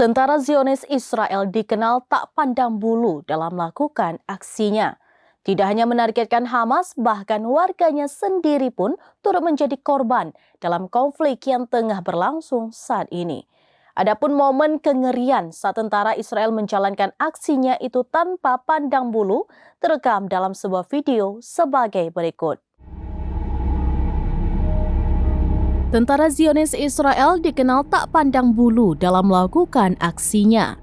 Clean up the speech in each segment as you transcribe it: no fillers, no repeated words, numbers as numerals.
Tentara Zionis Israel dikenal tak pandang bulu dalam melakukan aksinya. Tidak hanya menargetkan Hamas, bahkan warganya sendiri pun turut menjadi korban dalam konflik yang tengah berlangsung saat ini. Adapun momen kengerian saat tentara Israel menjalankan aksinya itu tanpa pandang bulu terekam dalam sebuah video sebagai berikut. Tentara Zionis Israel dikenal tak pandang bulu dalam melakukan aksinya.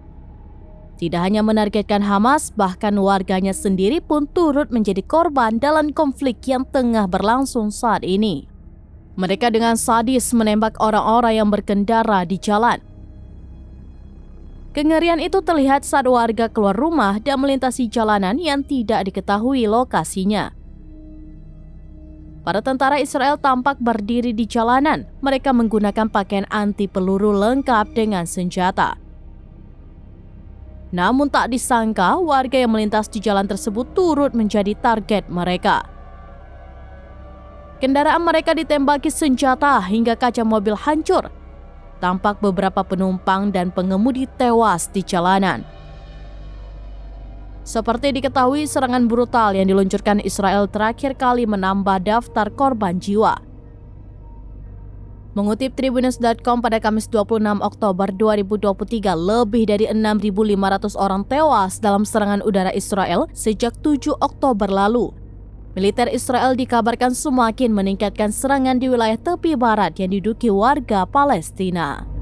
Tidak hanya menargetkan Hamas, bahkan warganya sendiri pun turut menjadi korban dalam konflik yang tengah berlangsung saat ini. Mereka dengan sadis menembak orang-orang yang berkendara di jalan. Kengerian itu terlihat saat warga keluar rumah dan melintasi jalanan yang tidak diketahui lokasinya. Para tentara Israel tampak berdiri di jalanan. Mereka menggunakan pakaian anti peluru lengkap dengan senjata. Namun tak disangka, warga yang melintas di jalan tersebut turut menjadi target mereka. Kendaraan mereka ditembaki senjata hingga kaca mobil hancur. Tampak beberapa penumpang dan pengemudi tewas di jalanan. Seperti diketahui, serangan brutal yang diluncurkan Israel terakhir kali menambah daftar korban jiwa. Mengutip Tribunnews.com pada Kamis 26 Oktober 2023, lebih dari 6.500 orang tewas dalam serangan udara Israel sejak 7 Oktober lalu. Militer Israel dikabarkan semakin meningkatkan serangan di wilayah tepi barat yang diduduki warga Palestina.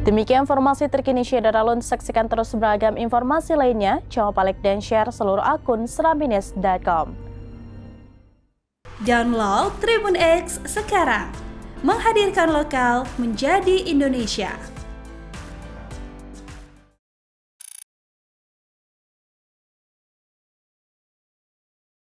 Demikian informasi terkini Syederalun. Saksikan terus beragam informasi lainnya. Jangan lupa like dan share seluruh akun Serambines.com. Download Tribun X sekarang. Menghadirkan lokal menjadi Indonesia.